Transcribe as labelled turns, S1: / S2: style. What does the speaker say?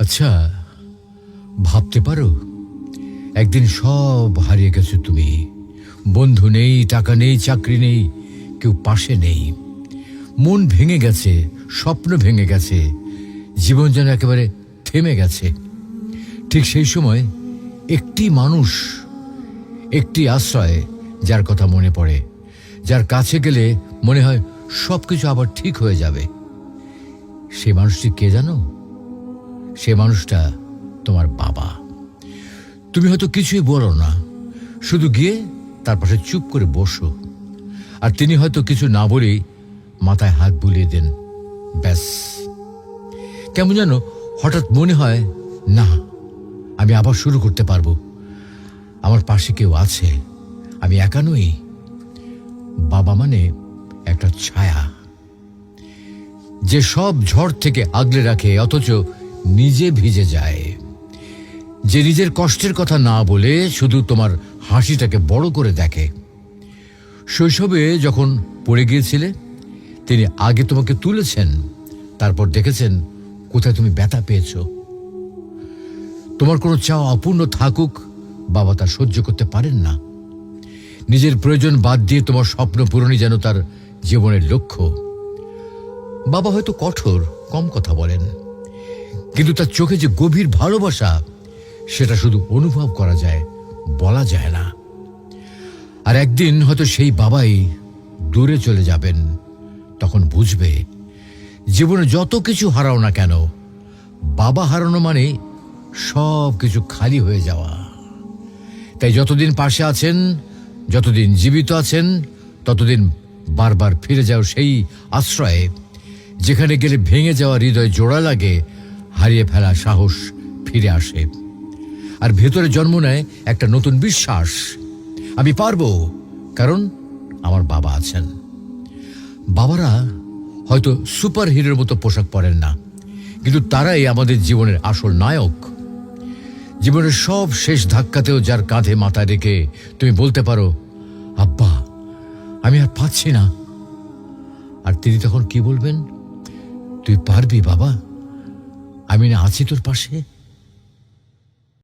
S1: আচ্ছা, ভাবতে পারো একদিন সব হারিয়ে গেছো তুমি। বন্ধু নেই, টাকা নেই, চাকরি নেই, কেউ পাশে নেই। মন ভেঙে গেছে, স্বপ্ন ভেঙে গেছে, জীবন যেন একেবারে থেমে গেছে। ঠিক সেই সময় একটি মানুষ, একটি আশ্রয়, যার কথা মনে পড়ে, যার কাছে গেলে মনে হয় সবকিছু আবার ঠিক হয়ে যাবে। সে মানুষটি কে জানো? সে মানুষটা তোমার বাবা। তুমি হয়তো কিছুই বলো না, শুধু গিয়ে তার পাশে চুপ করে বসো, আর তিনি হয়তো কিছু না বলেই মাথায় হাত বুলিয়ে দেন। ব্যাস, কেমন যেন হঠাৎ মনে হয়, না, আমি আবার শুরু করতে পারবো। আমার পাশে কেউ আছে, আমি একা নই। বাবা মানে একটা ছায়া, যে সব ঝড় থেকে আগলে রাখে অথচ নিজে ভিজে যায়, যে নিজের কষ্টের কথা না বলে শুধু তোমার হাসিটাকে বড় করে দেখে। শৈশবে যখন পড়ে গিয়েছিলে, তিনি আগে তোমাকে তুলেছেন, তারপর দেখেছেন কোথায় তুমি ব্যথা পেয়েছ। তোমার কোনো চাওয়া অপূর্ণ থাকুক, বাবা তা সহ্য করতে পারেন না। নিজের প্রয়োজন বাদ দিয়ে তোমার স্বপ্ন পূরণই যেন তার জীবনের লক্ষ্য। বাবা হয়তো কঠোর, কম কথা বলেন, কিন্তু তার চোখে যে গভীর ভালোবাসা, সেটা শুধু অনুভব করা যায়, বলা যায় না। আর একদিন হয়তো সেই বাবাই দূরে চলে যাবেন। তখন বুঝবে, জীবনে যত কিছু হারাও না কেন, বাবা হারানো মানে সব কিছু খালি হয়ে যাওয়া। তাই যতদিন পাশে আছেন, যতদিন জীবিত আছেন, ততদিন বারবার ফিরে যাও সেই আশ্রয়ে, যেখানে গেলে ভেঙে যাওয়া হৃদয় জোড়া লাগে, হারিয়ে ফেলা সাহস ফিরে আসে, আর ভেতরে জন্ম নেয় একটা নতুন বিশ্বাস। আমি পারবো, কারণ আমার বাবা আছেন। বাবারা হয়তো সুপার হিরোর মতো পোশাক পরেন না, কিন্তু তারাই আমাদের জীবনের আসল নায়ক। জীবনের সব শেষ ধাক্কাতেও যার কাঁধে মাথা রেখে তুমি বলতে পারো, আব্বা, আমি আর পাচ্ছি না, আর তিনি তখন কি বলবেন? তুই পারবি বাবা, আমি না আছি তোর পাশে।